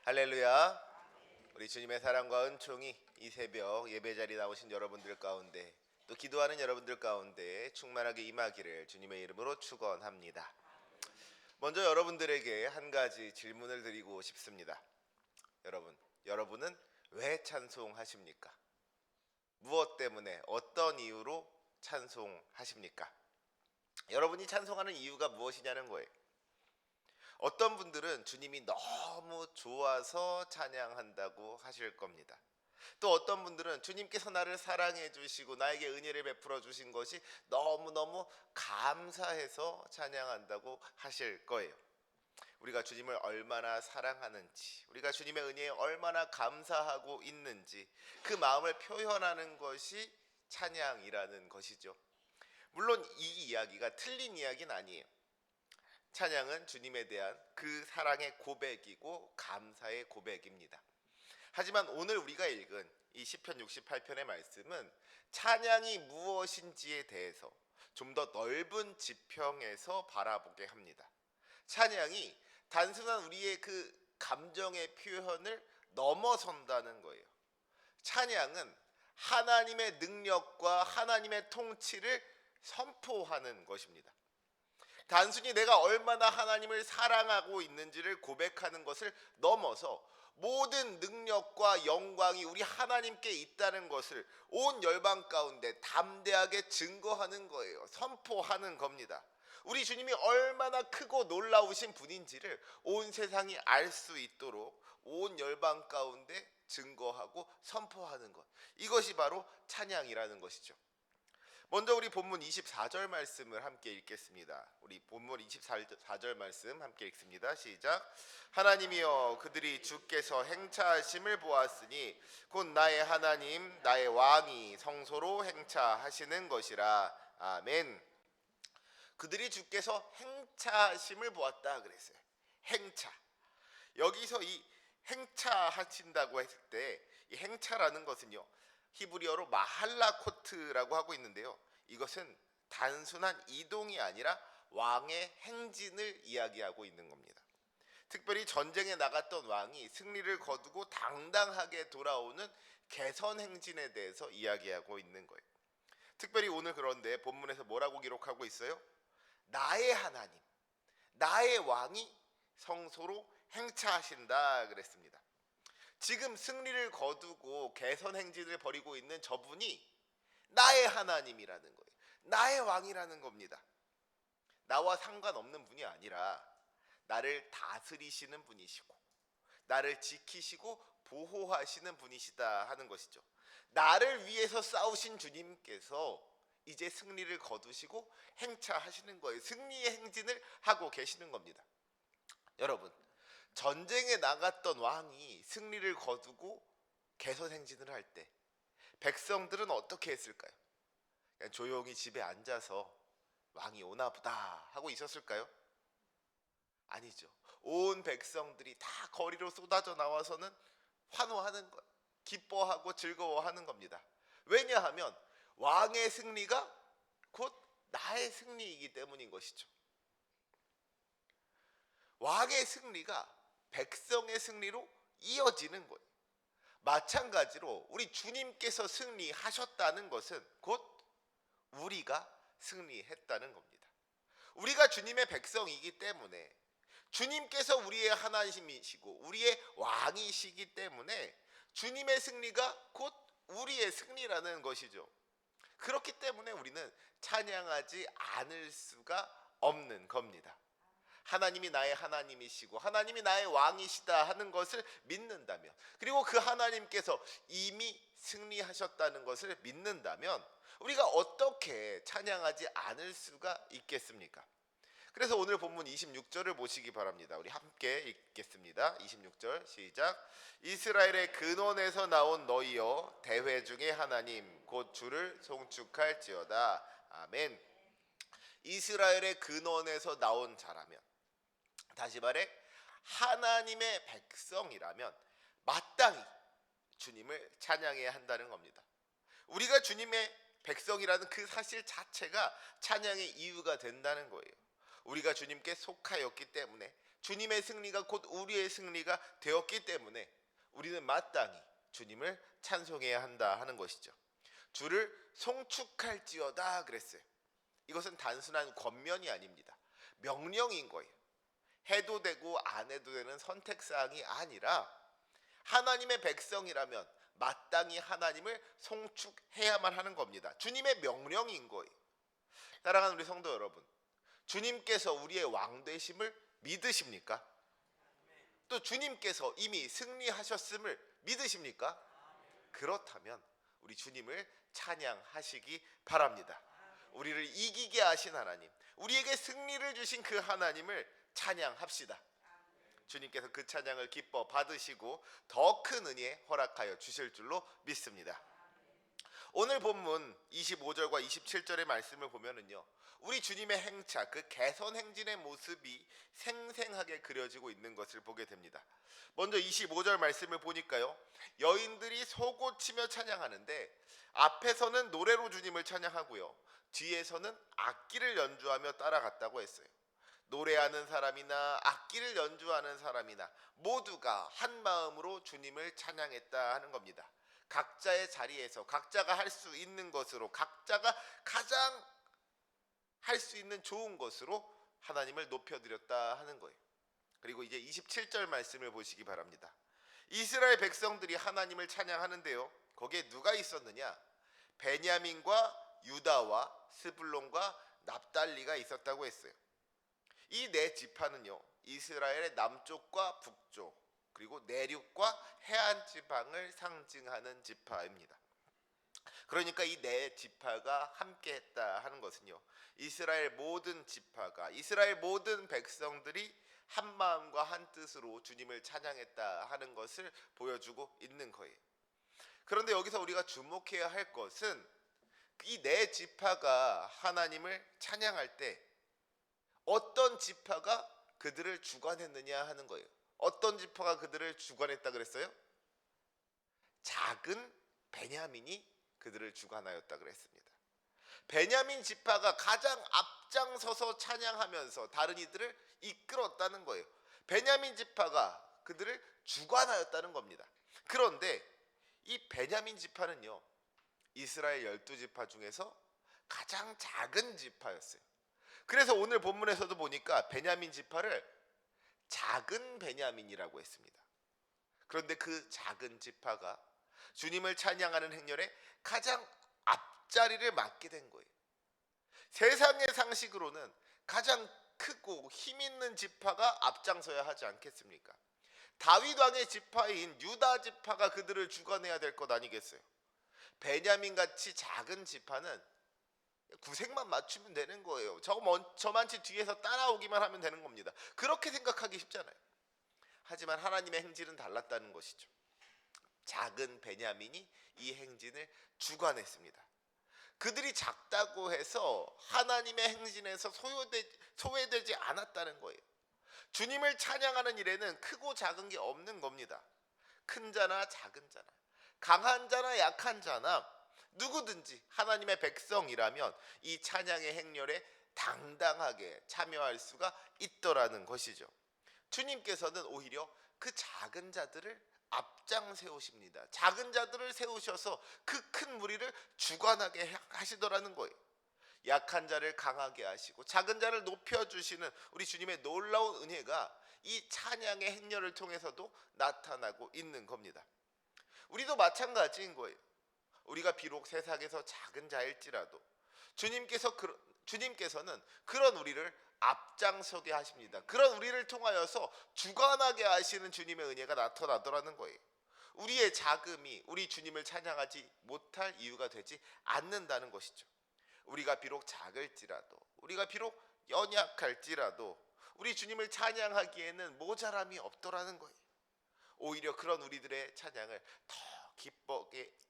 할렐루야. 우리 주님의 사랑과 은총이 이 새벽 예배 자리에 나오신 여러분들 가운데, 또 기도하는 여러분들 가운데 충만하게 임하기를 주님의 이름으로 축원합니다. 먼저 여러분들에게 한 가지 질문을 드리고 싶습니다. 여러분은 왜 찬송하십니까? 무엇 때문에, 어떤 이유로 찬송하십니까? 여러분이 찬송하는 이유가 무엇이냐는 거예요. 어떤 분들은 주님이 너무 좋아서 찬양한다고 하실 겁니다. 또 어떤 분들은 주님께서 나를 사랑해 주시고 나에게 은혜를 베풀어 주신 것이 너무너무 감사해서 찬양한다고 하실 거예요. 우리가 주님을 얼마나 사랑하는지, 우리가 주님의 은혜에 얼마나 감사하고 있는지, 그 마음을 표현하는 것이 찬양이라는 것이죠. 물론 이 이야기가 틀린 이야기는 아니에요. 찬양은 주님에 대한 그 사랑의 고백이고 감사의 고백입니다. 하지만 오늘 우리가 읽은 이 시편 68편의 말씀은 찬양이 무엇인지에 대해서 좀 더 넓은 지평에서 바라보게 합니다. 찬양이 단순한 우리의 그 감정의 표현을 넘어선다는 거예요. 찬양은 하나님의 능력과 하나님의 통치를 선포하는 것입니다. 단순히 내가 얼마나 하나님을 사랑하고 있는지를 고백하는 것을 넘어서 모든 능력과 영광이 우리 하나님께 있다는 것을 온 열방 가운데 담대하게 증거하는 거예요. 선포하는 겁니다. 우리 주님이 얼마나 크고 놀라우신 분인지를 온 세상이 알 수 있도록 온 열방 가운데 증거하고 선포하는 것, 이것이 바로 찬양이라는 것이죠. 먼저 우리 본문 24절 말씀을 함께 읽겠습니다. 우리 본문 24절 말씀 함께 읽습니다. 시작. 하나님이여, 그들이 주께서 행차하심을 보았으니 곧 나의 하나님 나의 왕이 성소로 행차하시는 것이라. 아멘. 그들이 주께서 행차하심을 보았다 그랬어요. 행차. 여기서 이 행차하신다고 했을 때 이 행차라는 것은요, 히브리어로 마할라코트라고 하고 있는데요, 이것은 단순한 이동이 아니라 왕의 행진을 이야기하고 있는 겁니다. 특별히 전쟁에 나갔던 왕이 승리를 거두고 당당하게 돌아오는 개선 행진에 대해서 이야기하고 있는 거예요. 특별히 오늘 그런데 본문에서 뭐라고 기록하고 있어요? 나의 하나님, 나의 왕이 성소로 행차하신다 그랬습니다. 지금 승리를 거두고 개선 행진을 벌이고 있는 저분이 나의 하나님이라는 거예요. 나의 왕이라는 겁니다. 나와 상관없는 분이 아니라 나를 다스리시는 분이시고 나를 지키시고 보호하시는 분이시다 하는 것이죠. 나를 위해서 싸우신 주님께서 이제 승리를 거두시고 행차하시는 거예요. 승리의 행진을 하고 계시는 겁니다. 여러분, 전쟁에 나갔던 왕이 승리를 거두고 개선 행진을 할 때 백성들은 어떻게 했을까요? 그냥 조용히 집에 앉아서 왕이 오나 보다 하고 있었을까요? 아니죠. 온 백성들이 다 거리로 쏟아져 나와서는 환호하는 것, 기뻐하고 즐거워하는 겁니다. 왜냐하면 왕의 승리가 곧 나의 승리이기 때문인 것이죠. 왕의 승리가 백성의 승리로 이어지는 거예요. 마찬가지로 우리 주님께서 승리하셨다는 것은 곧 우리가 승리했다는 겁니다. 우리가 주님의 백성이기 때문에, 주님께서 우리의 하나님이시고 우리의 왕이시기 때문에 주님의 승리가 곧 우리의 승리라는 것이죠. 그렇기 때문에 우리는 찬양하지 않을 수가 없는 겁니다. 하나님이 나의 하나님이시고 하나님이 나의 왕이시다 하는 것을 믿는다면, 그리고 그 하나님께서 이미 승리하셨다는 것을 믿는다면 우리가 어떻게 찬양하지 않을 수가 있겠습니까? 그래서 오늘 본문 26절을 보시기 바랍니다. 우리 함께 읽겠습니다. 26절 시작. 이스라엘의 근원에서 나온 너희여, 대회 중의 하나님 곧 주를 송축할지어다. 아멘. 이스라엘의 근원에서 나온 자라면, 다시 말해 하나님의 백성이라면 마땅히 주님을 찬양해야 한다는 겁니다. 우리가 주님의 백성이라는 그 사실 자체가 찬양의 이유가 된다는 거예요. 우리가 주님께 속하였기 때문에 주님의 승리가 곧 우리의 승리가 되었기 때문에 우리는 마땅히 주님을 찬송해야 한다 하는 것이죠. 주를 송축할지어다 그랬어요. 이것은 단순한 권면이 아닙니다. 명령인 거예요. 해도 되고 안 해도 되는 선택사항이 아니라 하나님의 백성이라면 마땅히 하나님을 송축해야만 하는 겁니다. 주님의 명령인 거예요. 사랑하는 우리 성도 여러분, 주님께서 우리의 왕 되심을 믿으십니까? 또 주님께서 이미 승리하셨음을 믿으십니까? 그렇다면 우리 주님을 찬양하시기 바랍니다. 우리를 이기게 하신 하나님, 우리에게 승리를 주신 그 하나님을 찬양합시다. 주님께서 그 찬양을 기뻐 받으시고 더 큰 은혜 허락하여 주실 줄로 믿습니다. 오늘 본문 25절과 27절의 말씀을 보면은요, 우리 주님의 행차, 그 개선 행진의 모습이 생생하게 그려지고 있는 것을 보게 됩니다. 먼저 25절 말씀을 보니까요, 여인들이 소고치며 찬양하는데 앞에서는 노래로 주님을 찬양하고요, 뒤에서는 악기를 연주하며 따라갔다고 했어요. 노래하는 사람이나 악기를 연주하는 사람이나 모두가 한 마음으로 주님을 찬양했다 하는 겁니다. 각자의 자리에서 각자가 할 수 있는 것으로, 각자가 가장 할 수 있는 좋은 것으로 하나님을 높여드렸다 하는 거예요. 그리고 이제 27절 말씀을 보시기 바랍니다. 이스라엘 백성들이 하나님을 찬양하는데요, 거기에 누가 있었느냐? 베냐민과 유다와 스불론과 납달리가 있었다고 했어요. 이 네 지파는요, 이스라엘의 남쪽과 북쪽, 그리고 내륙과 해안 지방을 상징하는 지파입니다. 그러니까 이 네 지파가 함께 했다 하는 것은요, 이스라엘 모든 지파가, 이스라엘 모든 백성들이 한 마음과 한 뜻으로 주님을 찬양했다 하는 것을 보여주고 있는 거예요. 그런데 여기서 우리가 주목해야 할 것은 이 네 지파가 하나님을 찬양할 때 어떤 지파가 그들을 주관했느냐 하는 거예요. 어떤 지파가 그들을 주관했다 그랬어요? 작은 베냐민이 그들을 주관하였다 그랬습니다. 베냐민 지파가 가장 앞장서서 찬양하면서 다른 이들을 이끌었다는 거예요. 베냐민 지파가 그들을 주관하였다는 겁니다. 그런데 이 베냐민 지파는요, 이스라엘 12지파 중에서 가장 작은 지파였어요. 그래서 오늘 본문에서도 보니까 베냐민 지파를 작은 베냐민이라고 했습니다. 그런데 그 작은 지파가 주님을 찬양하는 행렬에 가장 앞자리를 맡게 된 거예요. 세상의 상식으로는 가장 크고 힘 있는 지파가 앞장서야 하지 않겠습니까? 다윗 왕의 지파인 유다 지파가 그들을 주관해야 될 것 아니겠어요? 베냐민 같이 작은 지파는 구색만 맞추면 되는 거예요. 저만치 뒤에서 따라오기만 하면 되는 겁니다. 그렇게 생각하기 쉽잖아요. 하지만 하나님의 행진은 달랐다는 것이죠. 작은 베냐민이 이 행진을 주관했습니다. 그들이 작다고 해서 하나님의 행진에서 소외되지 않았다는 거예요. 주님을 찬양하는 일에는 크고 작은 게 없는 겁니다. 큰 자나 작은 자나, 강한 자나 약한 자나 누구든지 하나님의 백성이라면 이 찬양의 행렬에 당당하게 참여할 수가 있더라는 것이죠. 주님께서는 오히려 그 작은 자들을 앞장 세우십니다. 작은 자들을 세우셔서 그 큰 무리를 주관하게 하시더라는 거예요. 약한 자를 강하게 하시고 작은 자를 높여주시는 우리 주님의 놀라운 은혜가 이 찬양의 행렬을 통해서도 나타나고 있는 겁니다. 우리도 마찬가지인 거예요. 우리가 비록 세상에서 작은 자일지라도 주님께서는 그런 우리를 앞장서게 하십니다. 그런 우리를 통하여서 주관하게 하시는 주님의 은혜가 나타나더라는 거예요. 우리의 작음이 우리 주님을 찬양하지 못할 이유가 되지 않는다는 것이죠. 우리가 비록 작을지라도, 우리가 비록 연약할지라도 우리 주님을 찬양하기에는 모자람이 없더라는 거예요. 오히려 그런 우리들의 찬양을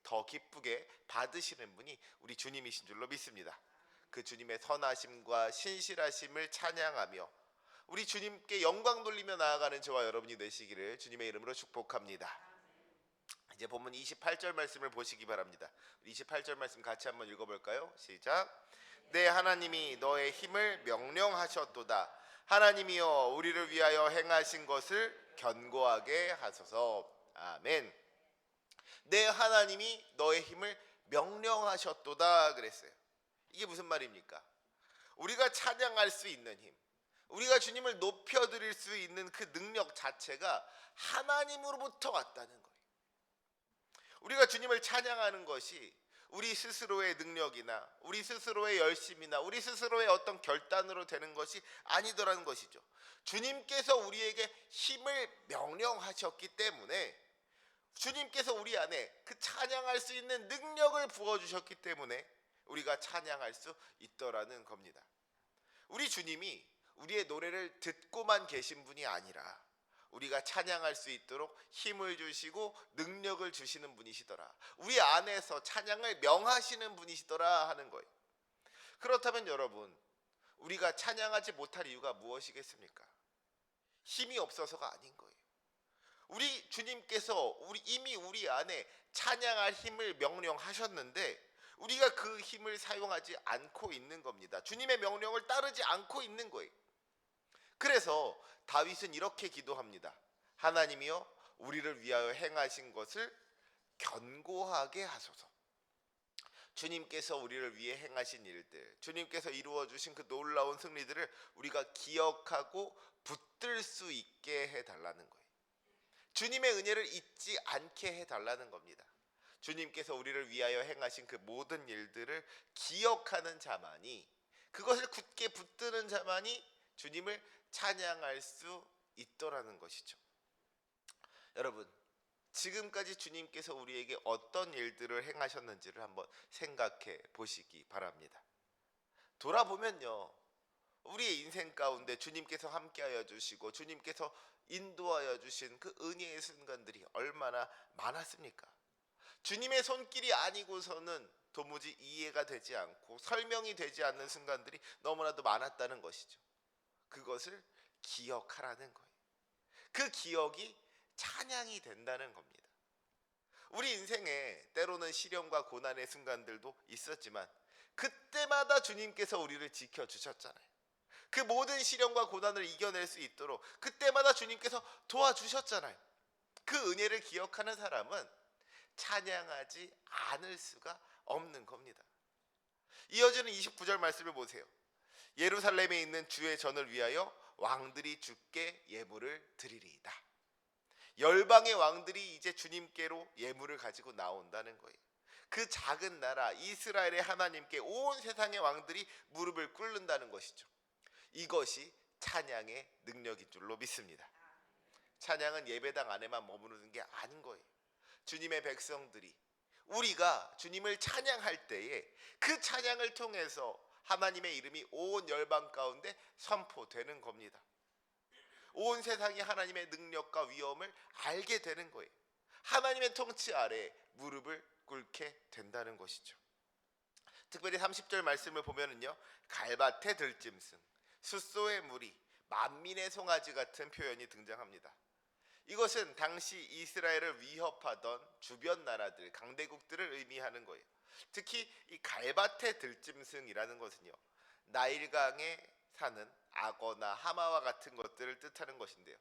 더 기쁘게 받으시는 분이 우리 주님이신 줄로 믿습니다. 그 주님의 선하심과 신실하심을 찬양하며 우리 주님께 영광 돌리며 나아가는 저와 여러분이 되시기를 주님의 이름으로 축복합니다. 이제 본문 28절 말씀을 보시기 바랍니다. 28절 말씀 같이 한번 읽어볼까요? 시작. 내 하나님이 너의 힘을 명령하셨도다. 하나님이여 우리를 위하여 행하신 것을 견고하게 하소서. 아멘. 내 하나님이 너의 힘을 명령하셨도다 그랬어요. 이게 무슨 말입니까? 우리가 찬양할 수 있는 힘, 우리가 주님을 높여드릴 수 있는 그 능력 자체가 하나님으로부터 왔다는 거예요. 우리가 주님을 찬양하는 것이 우리 스스로의 능력이나 우리 스스로의 열심이나 우리 스스로의 어떤 결단으로 되는 것이 아니더라는 것이죠. 주님께서 우리에게 힘을 명령하셨기 때문에, 주님께서 우리 안에 그 찬양할 수 있는 능력을 부어주셨기 때문에 우리가 찬양할 수 있더라는 겁니다. 우리 주님이 우리의 노래를 듣고만 계신 분이 아니라 우리가 찬양할 수 있도록 힘을 주시고 능력을 주시는 분이시더라, 우리 안에서 찬양을 명하시는 분이시더라 하는 거예요. 그렇다면 여러분, 우리가 찬양하지 못할 이유가 무엇이겠습니까? 힘이 없어서가 아닌 거예요. 우리 주님께서 이미 우리 안에 찬양할 힘을 명령하셨는데 우리가 그 힘을 사용하지 않고 있는 겁니다. 주님의 명령을 따르지 않고 있는 거예요. 그래서 다윗은 이렇게 기도합니다. 하나님이여 우리를 위하여 행하신 것을 견고하게 하소서. 주님께서 우리를 위해 행하신 일들, 주님께서 이루어 주신 그 놀라운 승리들을 우리가 기억하고 붙들 수 있게 해달라는 거예요. 주님의 은혜를 잊지 않게 해달라는 겁니다. 주님께서 우리를 위하여 행하신 그 모든 일들을 기억하는 자만이, 그것을 굳게 붙드는 자만이 주님을 찬양할 수 있더라는 것이죠. 여러분, 지금까지 주님께서 우리에게 어떤 일들을 행하셨는지를 한번 생각해 보시기 바랍니다. 돌아보면요, 우리의 인생 가운데 주님께서 함께하여 주시고 주님께서 인도하여 주신 그 은혜의 순간들이 얼마나 많았습니까? 주님의 손길이 아니고서는 도무지 이해가 되지 않고 설명이 되지 않는 순간들이 너무나도 많았다는 것이죠. 그것을 기억하라는 거예요. 그 기억이 찬양이 된다는 겁니다. 우리 인생에 때로는 시련과 고난의 순간들도 있었지만 그때마다 주님께서 우리를 지켜주셨잖아요. 그 모든 시련과 고난을 이겨낼 수 있도록 그때마다 주님께서 도와주셨잖아요. 그 은혜를 기억하는 사람은 찬양하지 않을 수가 없는 겁니다. 이어지는 29절 말씀을 보세요. 예루살렘에 있는 주의 전을 위하여 왕들이 주께 예물을 드리리이다. 열방의 왕들이 이제 주님께로 예물을 가지고 나온다는 거예요. 그 작은 나라 이스라엘의 하나님께 온 세상의 왕들이 무릎을 꿇는다는 것이죠. 이것이 찬양의 능력인 줄로 믿습니다. 찬양은 예배당 안에만 머무르는 게 아닌 거예요. 주님의 백성들이, 우리가 주님을 찬양할 때에 그 찬양을 통해서 하나님의 이름이 온 열방 가운데 선포되는 겁니다. 온 세상이 하나님의 능력과 위엄을 알게 되는 거예요. 하나님의 통치 아래 무릎을 꿇게 된다는 것이죠. 특별히 30절 말씀을 보면은요, 갈밭의 들짐승, 숫소의 무리, 만민의 송아지 같은 표현이 등장합니다. 이것은 당시 이스라엘을 위협하던 주변 나라들, 강대국들을 의미하는 거예요. 특히 이 갈밭의 들짐승이라는 것은요, 나일강에 사는 악어나 하마와 같은 것들을 뜻하는 것인데요,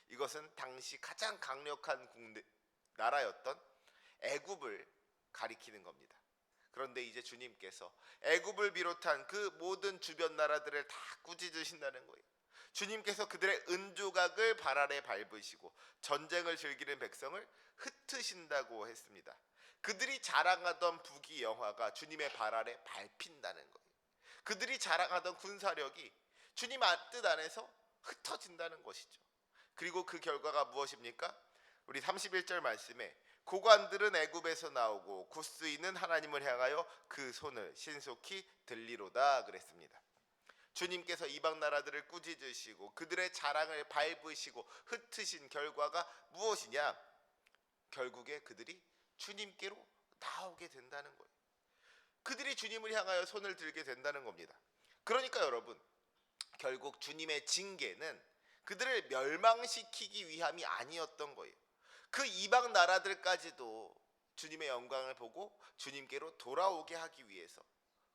이것은 당시 가장 강력한 나라였던 애굽을 가리키는 겁니다. 그런데 이제 주님께서 애굽을 비롯한 그 모든 주변 나라들을 다 꾸짖으신다는 거예요. 주님께서 그들의 은조각을 발 아래 밟으시고 전쟁을 즐기는 백성을 흩으신다고 했습니다. 그들이 자랑하던 부귀 영화가 주님의 발 아래 밟힌다는 거예요. 그들이 자랑하던 군사력이 주님 뜻 안에서 흩어진다는 것이죠. 그리고 그 결과가 무엇입니까? 우리 31절 말씀에 고관들은 애굽에서 나오고 구스이는 하나님을 향하여 그 손을 신속히 들리로다 그랬습니다. 주님께서 이방 나라들을 꾸짖으시고 그들의 자랑을 밟으시고 흩으신 결과가 무엇이냐? 결국에 그들이 주님께로 나오게 된다는 거예요. 그들이 주님을 향하여 손을 들게 된다는 겁니다. 그러니까 여러분, 결국 주님의 징계는 그들을 멸망시키기 위함이 아니었던 거예요. 그 이방 나라들까지도 주님의 영광을 보고 주님께로 돌아오게 하기 위해서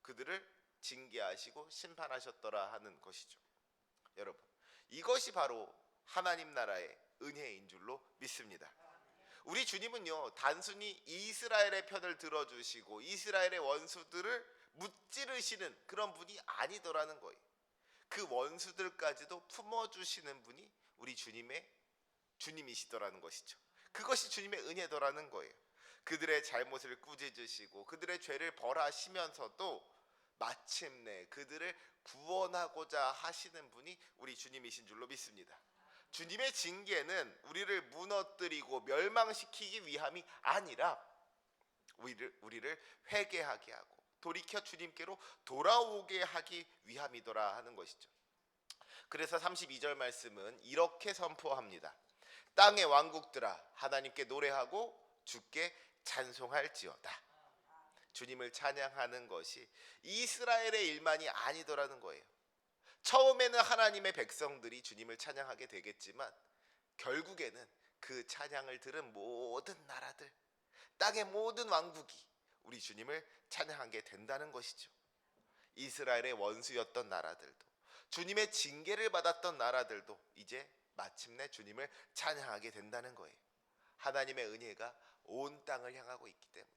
그들을 징계하시고 심판하셨더라 하는 것이죠. 여러분, 이것이 바로 하나님 나라의 은혜인 줄로 믿습니다. 우리 주님은요, 단순히 이스라엘의 편을 들어주시고 이스라엘의 원수들을 무찌르시는 그런 분이 아니더라는 거예요. 그 원수들까지도 품어주시는 분이 우리 주님이시더라는 것이죠. 그것이 주님의 은혜더라는 거예요. 그들의 잘못을 꾸짖으시고 그들의 죄를 벌하시면서도 마침내 그들을 구원하고자 하시는 분이 우리 주님이신 줄로 믿습니다. 주님의 징계는 우리를 무너뜨리고 멸망시키기 위함이 아니라 우리를 회개하게 하고 돌이켜 주님께로 돌아오게 하기 위함이더라 하는 것이죠. 그래서 32절 말씀은 이렇게 선포합니다. 땅의 왕국들아 하나님께 노래하고 주께 찬송할지어다. 주님을 찬양하는 것이 이스라엘의 일만이 아니더라는 거예요. 처음에는 하나님의 백성들이 주님을 찬양하게 되겠지만 결국에는 그 찬양을 들은 모든 나라들, 땅의 모든 왕국이 우리 주님을 찬양하게 된다는 것이죠. 이스라엘의 원수였던 나라들도, 주님의 징계를 받았던 나라들도 이제 마침내 주님을 찬양하게 된다는 거예요. 하나님의 은혜가 온 땅을 향하고 있기 때문에,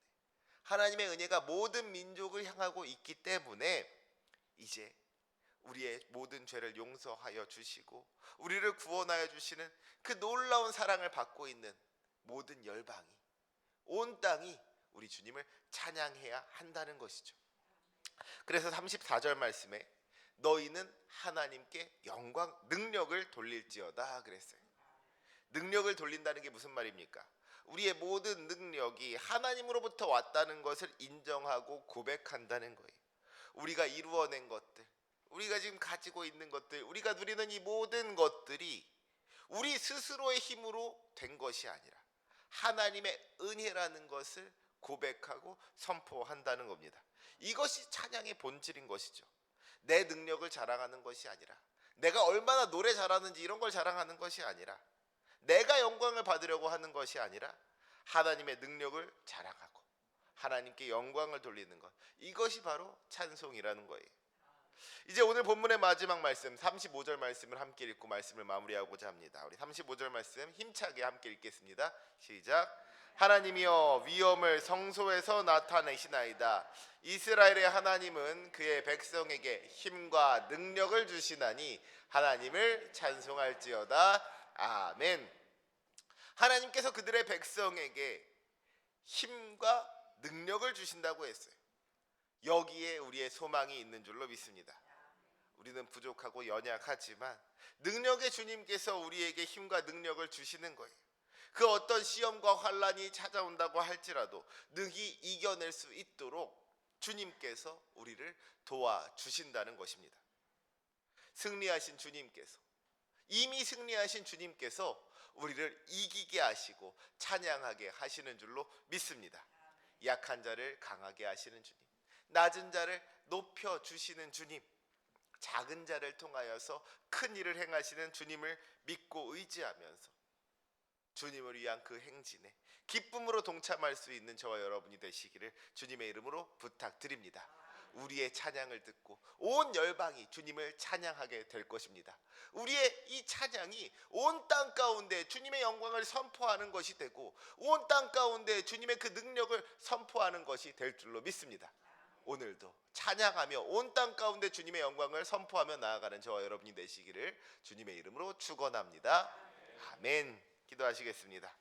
하나님의 은혜가 모든 민족을 향하고 있기 때문에 이제 우리의 모든 죄를 용서하여 주시고 우리를 구원하여 주시는 그 놀라운 사랑을 받고 있는 모든 열방이, 온 땅이 우리 주님을 찬양해야 한다는 것이죠. 그래서 34절 말씀에 너희는 하나님께 영광, 능력을 돌릴지어다 그랬어요. 능력을 돌린다는 게 무슨 말입니까? 우리의 모든 능력이 하나님으로부터 왔다는 것을 인정하고 고백한다는 거예요. 우리가 이루어낸 것들, 우리가 지금 가지고 있는 것들, 우리가 누리는 이 모든 것들이 우리 스스로의 힘으로 된 것이 아니라 하나님의 은혜라는 것을 고백하고 선포한다는 겁니다. 이것이 찬양의 본질인 것이죠. 내 능력을 자랑하는 것이 아니라, 내가 얼마나 노래 잘하는지 이런 걸 자랑하는 것이 아니라, 내가 영광을 받으려고 하는 것이 아니라 하나님의 능력을 자랑하고 하나님께 영광을 돌리는 것, 이것이 바로 찬송이라는 거예요. 이제 오늘 본문의 마지막 말씀 35절 말씀을 함께 읽고 말씀을 마무리하고자 합니다. 우리 35절 말씀 힘차게 함께 읽겠습니다. 시작. 하나님이여 위엄을 성소에서 나타내시나이다. 이스라엘의 하나님은 그의 백성에게 힘과 능력을 주시나니 하나님을 찬송할지어다. 아멘. 하나님께서 그들의 백성에게 힘과 능력을 주신다고 했어요. 여기에 우리의 소망이 있는 줄로 믿습니다. 우리는 부족하고 연약하지만 능력의 주님께서 우리에게 힘과 능력을 주시는 거예요. 그 어떤 시험과 환난이 찾아온다고 할지라도 능히 이겨낼 수 있도록 주님께서 우리를 도와주신다는 것입니다. 승리하신 주님께서, 이미 승리하신 주님께서 우리를 이기게 하시고 찬양하게 하시는 줄로 믿습니다. 약한 자를 강하게 하시는 주님, 낮은 자를 높여주시는 주님, 작은 자를 통하여서 큰 일을 행하시는 주님을 믿고 의지하면서 주님을 위한 그 행진에 기쁨으로 동참할 수 있는 저와 여러분이 되시기를 주님의 이름으로 부탁드립니다. 우리의 찬양을 듣고 온 열방이 주님을 찬양하게 될 것입니다. 우리의 이 찬양이 온 땅 가운데 주님의 영광을 선포하는 것이 되고 온 땅 가운데 주님의 그 능력을 선포하는 것이 될 줄로 믿습니다. 오늘도 찬양하며 온 땅 가운데 주님의 영광을 선포하며 나아가는 저와 여러분이 되시기를 주님의 이름으로 축원합니다. 아멘. 기도하시겠습니다.